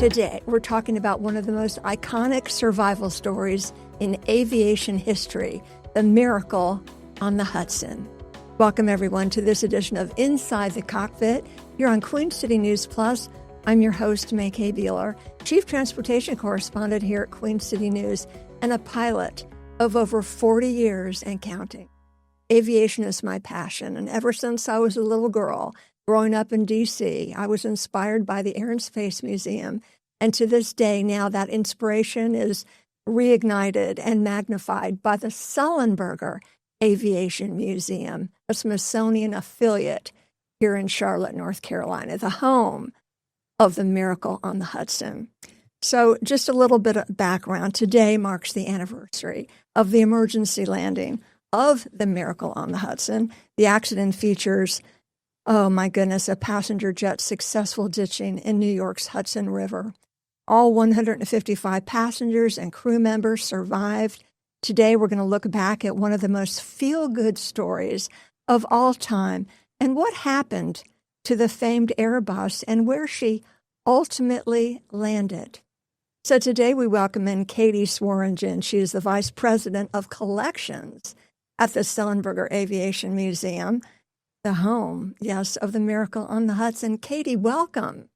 Today, we're talking about one of the most iconic survival stories in aviation history, the miracle on the Hudson. Welcome, everyone, to this edition of Inside the Cockpit. You're on Queen City News Plus. I'm your host, May K. Beeler, Chief Transportation Correspondent here at Queen City News and a pilot of over 40 years and counting. Aviation is my passion, and ever since I was a little girl, growing up in D.C., I was inspired by the Air and Space Museum, and to this day now that inspiration is reignited and magnified by the Sullenberger Aviation Museum, a Smithsonian affiliate here in Charlotte, North Carolina, the home of the miracle on the Hudson. So just a little bit of background. Today marks the anniversary of the emergency landing of the miracle on the Hudson. The accident features, oh my goodness, a passenger jet's successful ditching in New York's Hudson River. All 155 passengers and crew members survived. Today we're going to look back at one of the most feel-good stories of all time and what happened to the famed Airbus and where she ultimately landed. So today we welcome in Katie Swearingen. She is the Vice President of Collections at the Sullenberger Aviation Museum, the home, yes, of the miracle on the Hudson. Katie, welcome.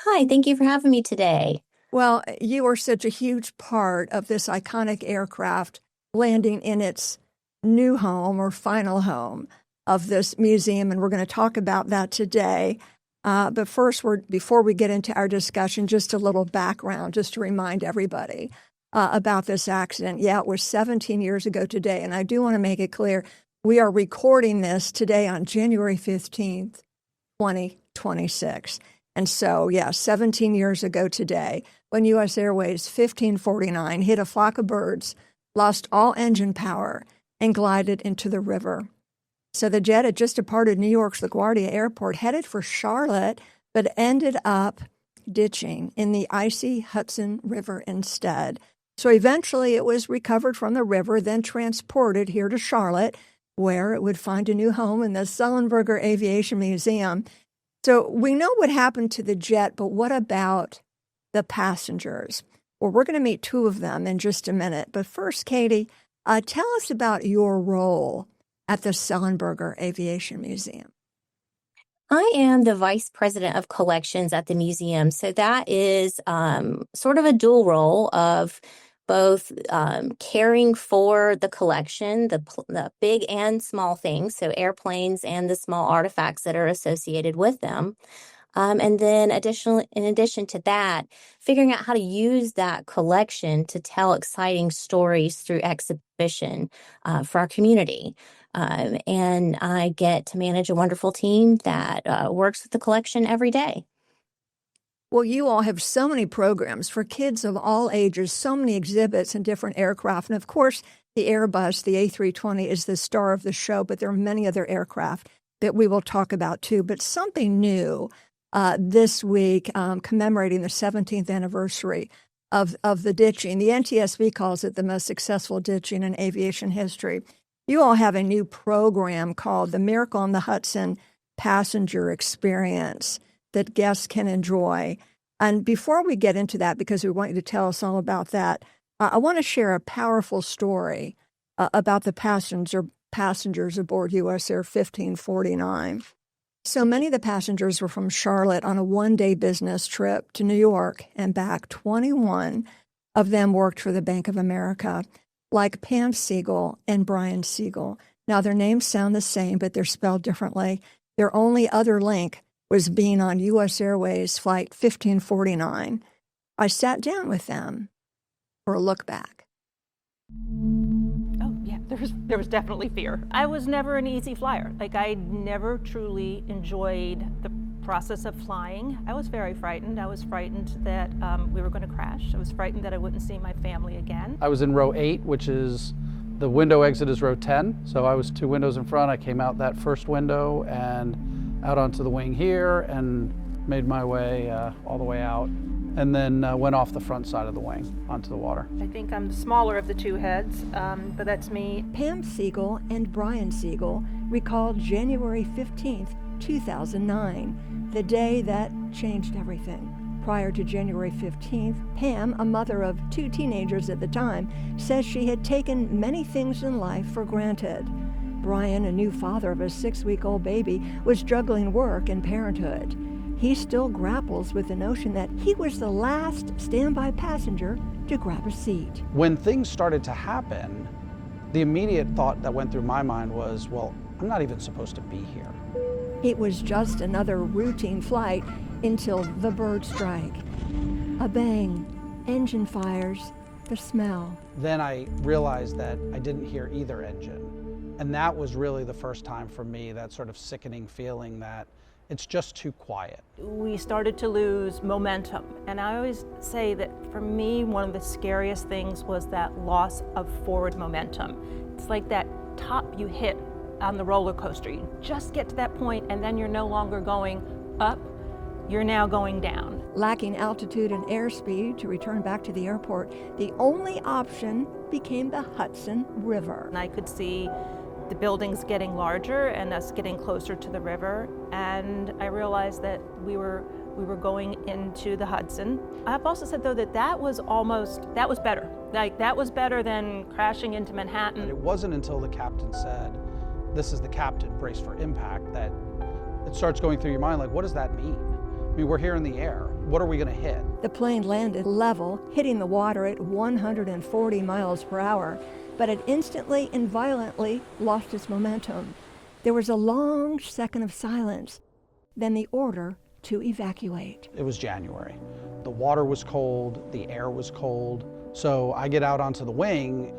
Hi, thank you for having me today. Well, you are such a huge part of this iconic aircraft landing in its new home or final home of this museum, and we're going to talk about that today. But first, before we get into our discussion, just a little background, just to remind everybody about this accident. Yeah, it was 17 years ago today, and I do want to make it clear, we are recording this today on January 15th, 2026. And so, 17 years ago today, when U.S. Airways 1549 hit a flock of birds, lost all engine power, and glided into the river. So the jet had just departed New York's LaGuardia Airport, headed for Charlotte, but ended up ditching in the icy Hudson River instead. So eventually it was recovered from the river, then transported here to Charlotte, where it would find a new home in the Sullenberger Aviation Museum. So we know what happened to the jet, but what about the passengers? Well, we're going to meet two of them in just a minute. But first, Katie, tell us about your role at the Sullenberger Aviation Museum. I am the Vice President of Collections at the museum. So that is sort of a dual role of both caring for the collection, the big and small things, so airplanes and the small artifacts that are associated with them. And then in addition to that, figuring out how to use that collection to tell exciting stories through exhibition for our community. And I get to manage a wonderful team that works with the collection every day. Well, you all have so many programs for kids of all ages, so many exhibits and different aircraft. And of course, the Airbus, the A320, is the star of the show, but there are many other aircraft that we will talk about too. But something new this week, commemorating the 17th anniversary of the ditching. The NTSB calls it the most successful ditching in aviation history. You all have a new program called the Miracle on the Hudson Passenger Experience that guests can enjoy. And before we get into that, because we want you to tell us all about that, I want to share a powerful story about the passengers aboard U.S. Air 1549. So many of the passengers were from Charlotte on a one-day business trip to New York and back. 21 of them worked for the Bank of America, like Pam Siegel and Brian Siegel. Now, their names sound the same, but they're spelled differently. Their only other link was being on U.S. Airways Flight 1549. I sat down with them for a look back. Oh, yeah, there was definitely fear. I was never an easy flyer. I never truly enjoyed the process of flying. I was very frightened. I was frightened that we were going to crash. I was frightened that I wouldn't see my family again. I was in row 8, which is the window exit is row 10. So I was 2 windows in front. I came out that first window and out onto the wing here and made my way all the way out, and then went off the front side of the wing onto the water. I think I'm the smaller of the two heads, but that's me. Pam Siegel and Brian Siegel recalled January 15th, 2009, the day that changed everything. Prior to January 15th, Pam, a mother of 2 teenagers at the time, says she had taken many things in life for granted. Brian, a new father of a 6-week-old baby, was juggling work and parenthood. He still grapples with the notion that he was the last standby passenger to grab a seat. When things started to happen, the immediate thought that went through my mind was, well, I'm not even supposed to be here. It was just another routine flight until the bird strike. A bang, engine fires, the smell. Then I realized that I didn't hear either engine. And that was really the first time for me, that sort of sickening feeling that it's just too quiet. We started to lose momentum. And I always say that for me, one of the scariest things was that loss of forward momentum. It's like that top you hit on the roller coaster. You just get to that point and then you're no longer going up, you're now going down. Lacking altitude and airspeed to return back to the airport, the only option became the Hudson River. And I could see the buildings getting larger and us getting closer to the river, and I realized that we were going into the Hudson. I've also said though that was better. Like that was better than crashing into Manhattan. It wasn't until the captain said, "This is the captain, brace for impact," that it starts going through your mind like, what does that mean? I mean, we're here in the air. What are we going to hit? The plane landed level, hitting the water at 140 miles per hour, but it instantly and violently lost its momentum. There was a long second of silence, then the order to evacuate. It was January. The water was cold, the air was cold. So I get out onto the wing,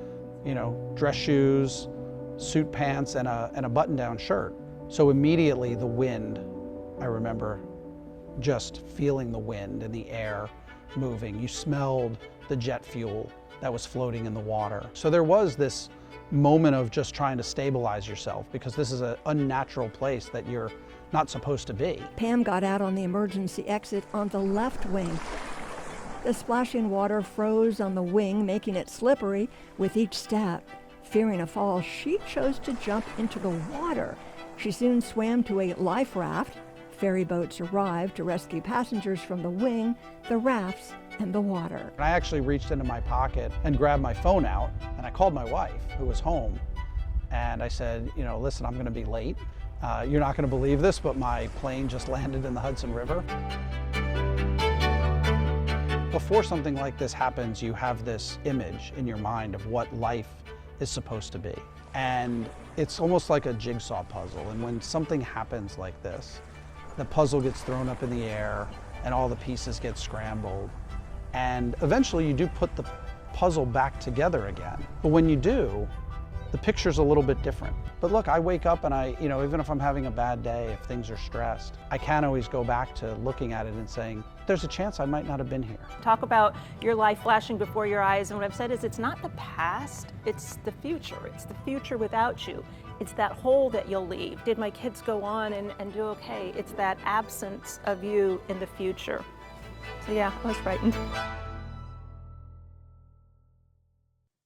dress shoes, suit pants, and a button-down shirt. So immediately the wind, I remember just feeling the wind and the air moving. You smelled the jet fuel that was floating in the water. So there was this moment of just trying to stabilize yourself because this is an unnatural place that you're not supposed to be. Pam got out on the emergency exit on the left wing. The splashing water froze on the wing, making it slippery with each step. Fearing a fall, she chose to jump into the water. She soon swam to a life raft. Ferry boats arrived to rescue passengers from the wing, the rafts, and the water. I actually reached into my pocket and grabbed my phone out, and I called my wife, who was home, and I said, listen, I'm going to be late. You're not going to believe this, but my plane just landed in the Hudson River. Before something like this happens, you have this image in your mind of what life is supposed to be. And it's almost like a jigsaw puzzle. And when something happens like this, the puzzle gets thrown up in the air and all the pieces get scrambled. And eventually you do put the puzzle back together again. But when you do, the picture's a little bit different. But look, I wake up and even if I'm having a bad day, if things are stressed, I can always go back to looking at it and saying, there's a chance I might not have been here. Talk about your life flashing before your eyes, and what I've said is it's not the past, it's the future. It's the future without you. It's that hole that you'll leave. Did my kids go on and do okay? It's that absence of you in the future. So yeah, I was frightened.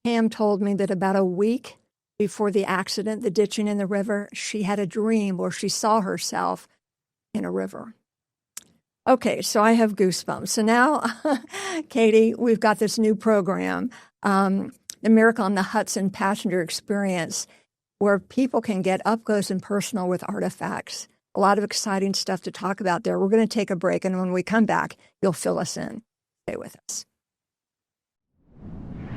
Pam told me that about a week before the accident, the ditching in the river, she had a dream where she saw herself in a river. Okay, so I have goosebumps. So now, Katie, we've got this new program, the Miracle on the Hudson Passenger Experience, where people can get up close and personal with artifacts. A lot of exciting stuff to talk about there. We're going to take a break, and when we come back, you'll fill us in. Stay with us.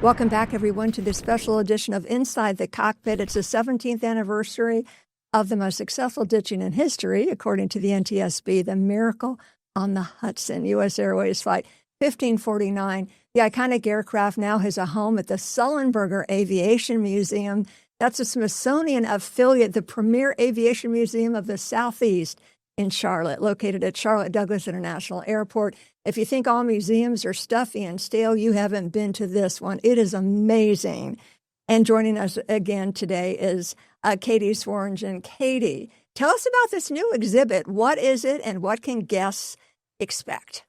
Welcome back, everyone, to this special edition of Inside the Cockpit. It's the 17th anniversary of the most successful ditching in history, according to the NTSB, the Miracle on the Hudson, U.S. Airways Flight 1549. The iconic aircraft now has a home at the Sullenberger Aviation Museum. That's a Smithsonian affiliate, the premier aviation museum of the Southeast in Charlotte, located at Charlotte Douglas International Airport. If you think all museums are stuffy and stale, you haven't been to this one. It is amazing. And joining us again today is Katie Swearingen. Katie, tell us about this new exhibit. What is it, and what can guests expect?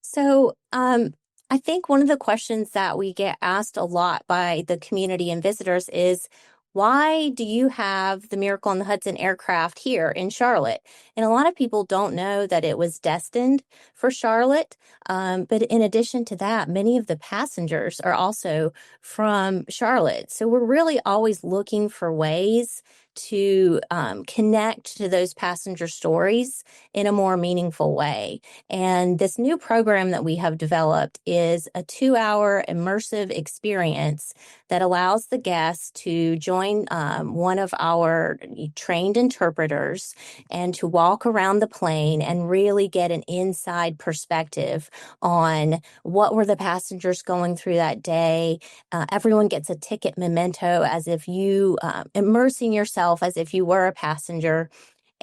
So I think one of the questions that we get asked a lot by the community and visitors is, why do you have the Miracle on the Hudson aircraft here in Charlotte? And a lot of people don't know that it was destined for Charlotte. But in addition to that, many of the passengers are also from Charlotte. So we're really always looking for ways to connect to those passenger stories in a more meaningful way. And this new program that we have developed is a 2-hour immersive experience that allows the guests to join one of our trained interpreters and to walk around the plane and really get an inside perspective on what were the passengers going through that day. Everyone gets a ticket memento as if you immersing yourself as if you were a passenger.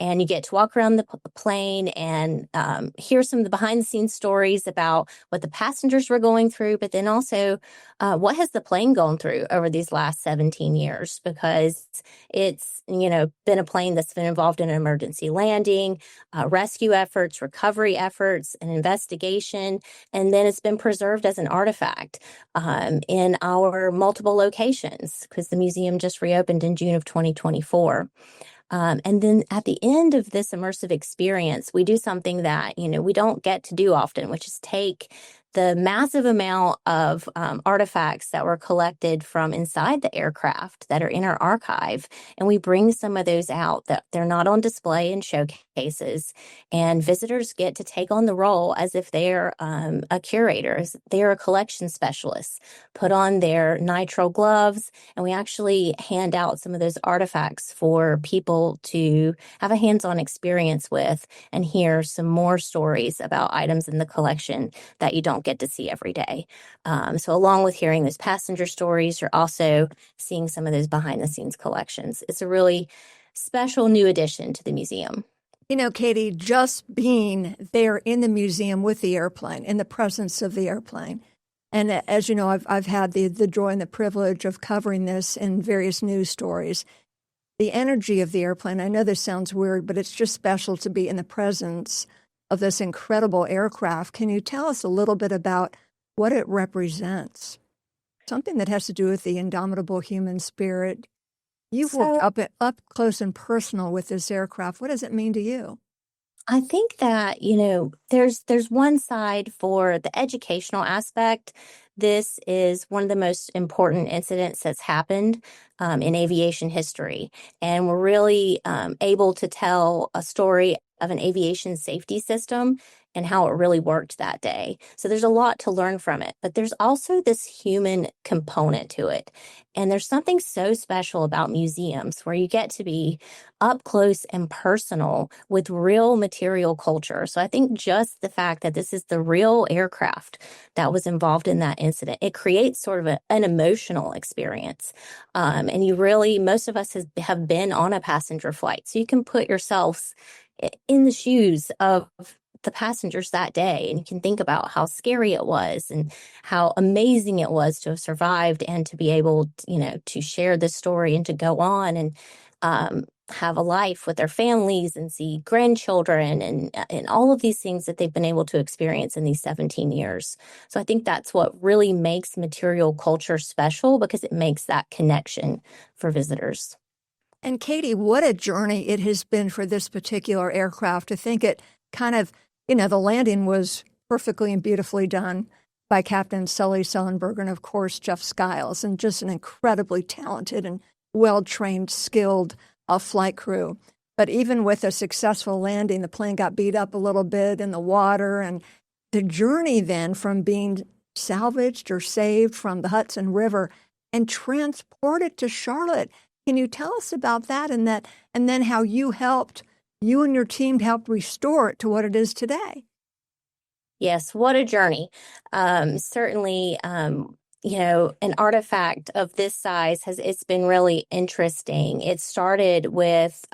And you get to walk around the plane and hear some of the behind the scenes stories about what the passengers were going through, but then also what has the plane gone through over these last 17 years, because it's, been a plane that's been involved in an emergency landing, rescue efforts, recovery efforts, an investigation, and then it's been preserved as an artifact in our multiple locations because the museum just reopened in June of 2024. And then at the end of this immersive experience, we do something that, we don't get to do often, which is take the massive amount of artifacts that were collected from inside the aircraft that are in our archive, and we bring some of those out that they're not on display in showcases, and visitors get to take on the role as if they're a curator, as they're a collection specialist, put on their nitrile gloves, and we actually hand out some of those artifacts for people to have a hands-on experience with and hear some more stories about items in the collection that you don't get to see every day. So along with hearing those passenger stories, you're also seeing some of those behind the scenes collections. It's a really special new addition to the museum. Katie, just being there in the museum with the airplane, in the presence of the airplane. And as you know, I've had the joy and the privilege of covering this in various news stories. The energy of the airplane, I know this sounds weird, but it's just special to be in the presence of this incredible aircraft. Can you tell us a little bit about what it represents? Something that has to do with the indomitable human spirit. You've worked up close and personal with this aircraft. What does it mean to you? I think that, there's one side for the educational aspect. This is one of the most important incidents that's happened in aviation history. And we're really able to tell a story of an aviation safety system and how it really worked that day. So there's a lot to learn from it, but there's also this human component to it. And there's something so special about museums where you get to be up close and personal with real material culture. So I think just the fact that this is the real aircraft that was involved in that incident, it creates sort of an emotional experience. And you really, most of us have been on a passenger flight. So you can put yourselves in the shoes of the passengers that day, and you can think about how scary it was and how amazing it was to have survived and to be able, to share this story and to go on and have a life with their families and see grandchildren and all of these things that they've been able to experience in these 17 years. So I think that's what really makes material culture special, because it makes that connection for visitors. And Katie, what a journey it has been for this particular aircraft. To think it kind of, the landing was perfectly and beautifully done by Captain Sully Sullenberger and, of course, Jeff Skiles, and just an incredibly talented and well-trained, skilled flight crew. But even with a successful landing, the plane got beat up a little bit in the water. And the journey then from being salvaged or saved from the Hudson River and transported to Charlotte. Can you tell us about that and then how you and your team helped restore it to what it is today? Yes, what a journey. Certainly, an artifact of this size it's been really interesting. It started with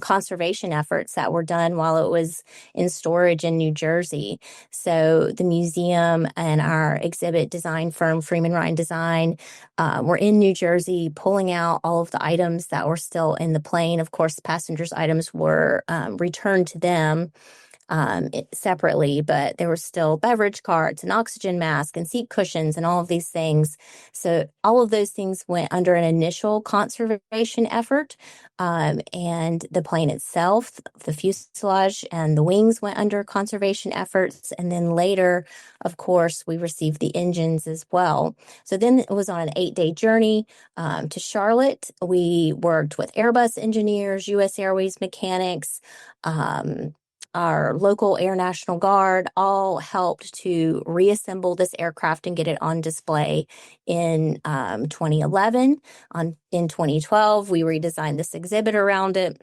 conservation efforts that were done while it was in storage in New Jersey. So the museum and our exhibit design firm, Freeman Ryan Design, were in New Jersey pulling out all of the items that were still in the plane. Of course, passengers' items were returned to them. separately, but there were still beverage carts and oxygen masks and seat cushions and all of these things. So all of those things went under an initial conservation effort. And the plane itself, the fuselage and the wings went under conservation efforts. And then later, of course, we received the engines as well. So then it was on an 8-day journey to Charlotte. We worked with Airbus engineers, U.S. Airways mechanics, our local Air National Guard, all helped to reassemble this aircraft and get it on display in 2011. In 2012, we redesigned this exhibit around it.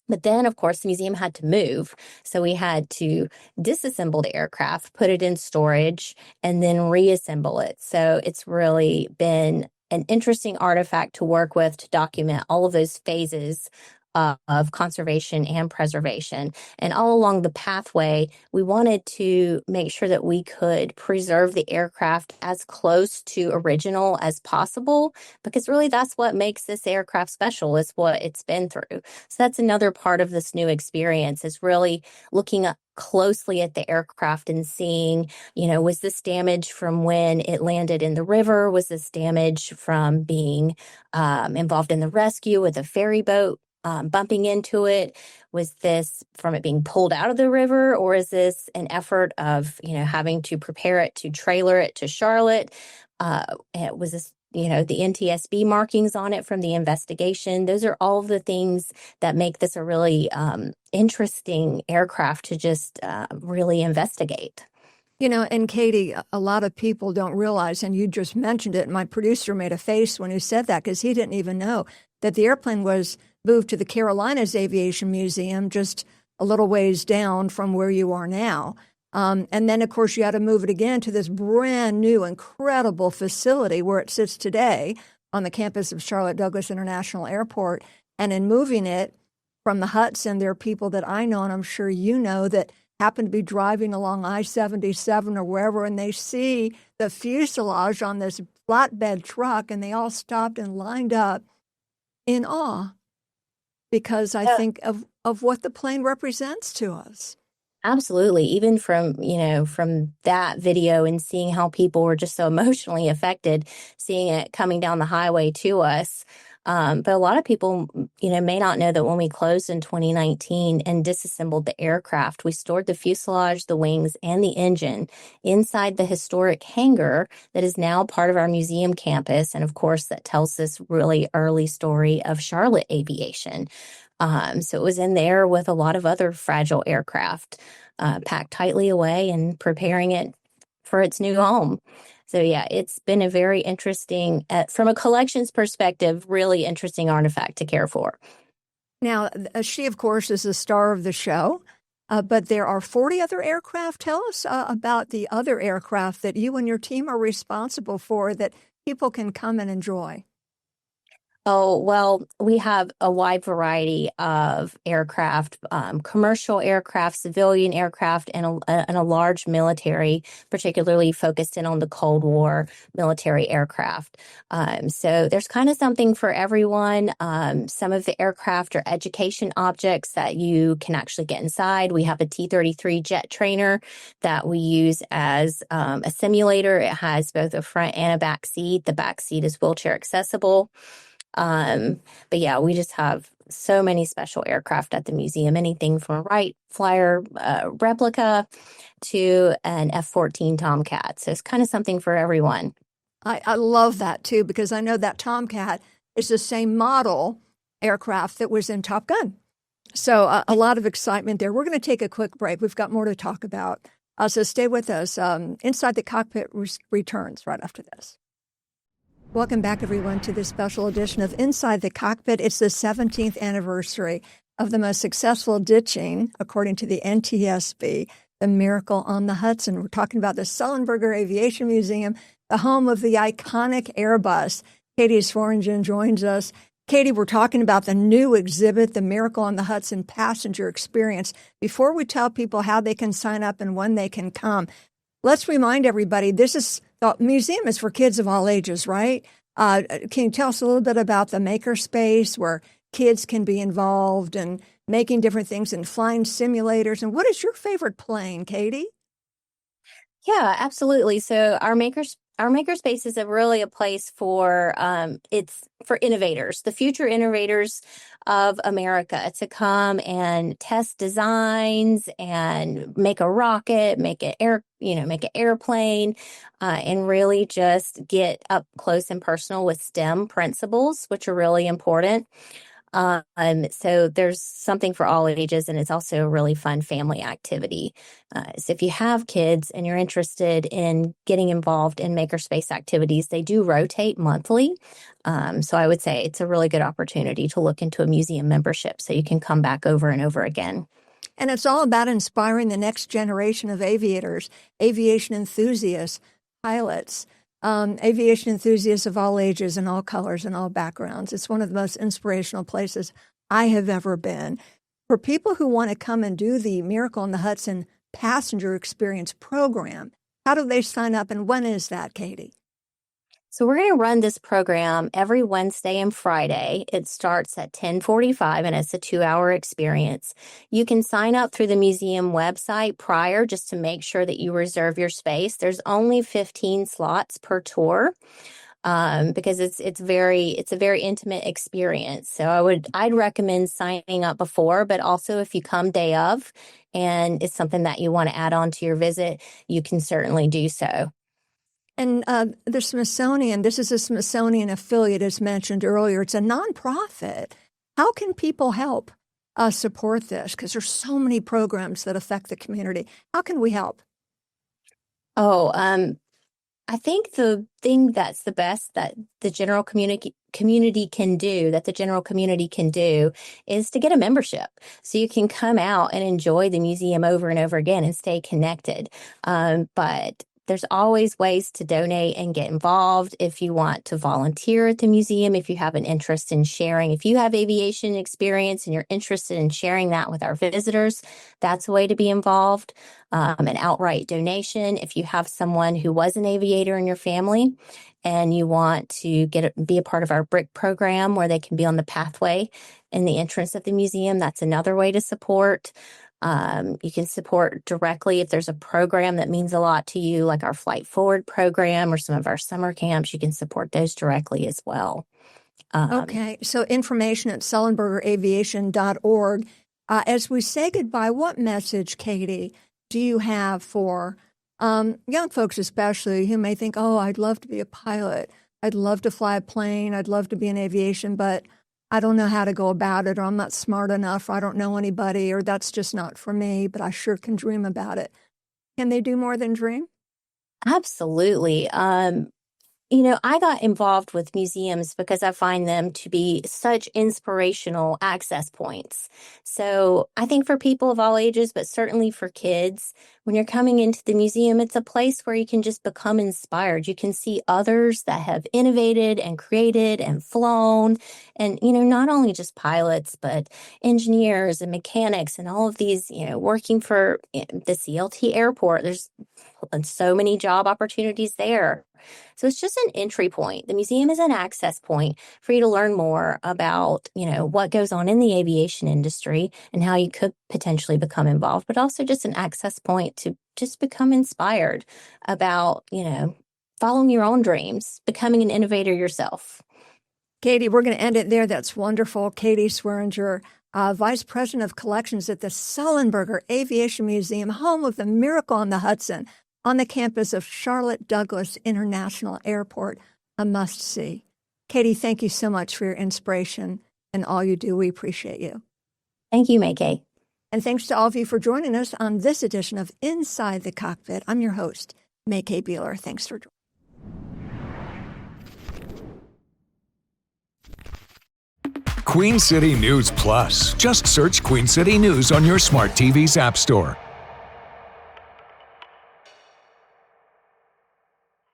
But then, of course, the museum had to move. So we had to disassemble the aircraft, put it in storage, and then reassemble it. So it's really been an interesting artifact to work with to document all of those phases of conservation and preservation. And all along the pathway, we wanted to make sure that we could preserve the aircraft as close to original as possible, because really that's what makes this aircraft special, is what it's been through. So that's another part of this new experience, is really looking closely at the aircraft and seeing, was this damage from when it landed in the river? Was this damage from being involved in the rescue with a ferry boat? Bumping into it? Was this from it being pulled out of the river, or is this an effort of, having to prepare it to trailer it to Charlotte? Was this, the NTSB markings on it from the investigation? Those are all the things that make this a really interesting aircraft to just really investigate. And Katie, a lot of people don't realize, and you just mentioned it, and my producer made a face when you said that, because he didn't even know that the airplane was moved to the Carolinas Aviation Museum, just a little ways down from where you are now. And then, of course, you had to move it again to this brand new, incredible facility where it sits today on the campus of Charlotte Douglas International Airport. And in moving it from the Hudson, there are people that I know, and I'm sure you know, that happen to be driving along I-77 or wherever, and they see the fuselage on this flatbed truck, and they all stopped and lined up in awe, because I think of what the plane represents to us. Absolutely. Even from that video and seeing how people were just so emotionally affected, seeing it coming down the highway to us. But a lot of people, may not know that when we closed in 2019 and disassembled the aircraft, we stored the fuselage, the wings, and the engine inside the historic hangar that is now part of our museum campus. And of course, that tells this really early story of Charlotte Aviation. So it was in there with a lot of other fragile aircraft, packed tightly away and preparing it for its new home. So yeah, it's been a very interesting, from a collections perspective, really interesting artifact to care for. Now, she, of course, is the star of the show, but there are 40 other aircraft. Tell us about the other aircraft that you and your team are responsible for that people can come and enjoy. Oh, well, we have a wide variety of aircraft, commercial aircraft, civilian aircraft, and a large military, particularly focused in on the Cold War military aircraft. So there's kind of something for everyone. Some of the aircraft are education objects that you can actually get inside. We have a T-33 jet trainer that we use as a simulator. It has both a front and a back seat. The back seat is wheelchair accessible. But yeah, we just have so many special aircraft at the museum, anything from a Wright Flyer replica to an F-14 Tomcat. So it's kind of something for everyone. I love that too, because I know that Tomcat is the same model aircraft that was in Top Gun. So a lot of excitement there. We're going to take a quick break. We've got more to talk about. So stay with us. Inside the Cockpit returns right after this. Welcome back, everyone, to this special edition of Inside the Cockpit. It's the 17th anniversary of the most successful ditching, according to the NTSB, the Miracle on the Hudson. We're talking about the Sullenberger Aviation Museum, the home of the iconic Airbus. Katie Swearingen joins us. Katie, we're talking about the new exhibit, the Miracle on the Hudson Passenger Experience. Before we tell people how they can sign up and when they can come, let's remind everybody, the museum is for kids of all ages, right? Can you tell us a little bit about the maker space where kids can be involved and making different things and flying simulators. And what is your favorite plane, Katie? Yeah, absolutely. So our makerspace is really a place for it's for innovators, the future innovators of America, to come and test designs and make a rocket, make make an airplane, and really just get up close and personal with STEM principles, which are really important. So there's something for all ages, and it's also a really fun family activity. So if you have kids and you're interested in getting involved in makerspace activities, they do rotate monthly. So I would say it's a really good opportunity to look into a museum membership so you can come back over and over again. And it's all about inspiring the next generation of aviators, aviation enthusiasts, pilots, aviation enthusiasts of all ages and all colors and all backgrounds. It's one of the most inspirational places I have ever been. For people who want to come and do the Miracle on the Hudson Passenger Experience program, how do they sign up, and when is that, Katie? So we're going to run this program every Wednesday and Friday. It starts at 10:45 and it's a 2-hour experience. You can sign up through the museum website prior just to make sure that you reserve your space. There's only 15 slots per tour. Because it's a very intimate experience. So I'd recommend signing up before, but also if you come day of and it's something that you want to add on to your visit, you can certainly do so. And the Smithsonian, this is a Smithsonian affiliate, as mentioned earlier. It's a nonprofit. How can people help support this? Because there's so many programs that affect the community. How can we help? I think the thing that's the best that the general community can do is to get a membership so you can come out and enjoy the museum over and over again and stay connected. But there's always ways to donate and get involved if you want to volunteer at the museum, if you have an interest in sharing. If you have aviation experience and you're interested in sharing that with our visitors, that's a way to be involved. An outright donation. If you have someone who was an aviator in your family and you want to be a part of our BRIC program where they can be on the pathway in the entrance of the museum, that's another way to support. You can support directly if there's a program that means a lot to you, like our Flight Forward program or some of our summer camps. You can support those directly as well. Okay, so information at sullenbergeraviation.org. As we say goodbye, what message, Katie, do you have for young folks especially who may think, oh, I'd love to be a pilot. I'd love to fly a plane. I'd love to be in aviation, but I don't know how to go about it, or I'm not smart enough, or I don't know anybody, or that's just not for me, but I sure can dream about it. Can they do more than dream? Absolutely. I got involved with museums because I find them to be such inspirational access points. So I think for people of all ages, but certainly for kids, when you're coming into the museum, it's a place where you can just become inspired. You can see others that have innovated and created and flown. And, not only just pilots, but engineers and mechanics and all of these, working for the CLT airport. There's so many job opportunities there. So it's just an entry point. The museum is an access point for you to learn more about, what goes on in the aviation industry and how you could potentially become involved, but also just an access point to just become inspired about, following your own dreams, becoming an innovator yourself. Katie, we're going to end it there. That's wonderful. Katie Swearinger, Vice President of Collections at the Sullenberger Aviation Museum, home of the Miracle on the Hudson, on the campus of Charlotte Douglas International Airport, a must-see. Katie, thank you so much for your inspiration and all you do. We appreciate you. Thank you, May-Kay. And thanks to all of you for joining us on this edition of Inside the Cockpit. I'm your host, May-Kay Beeler. Thanks for joining. Queen City News Plus. Just search Queen City News on your smart TV's app store.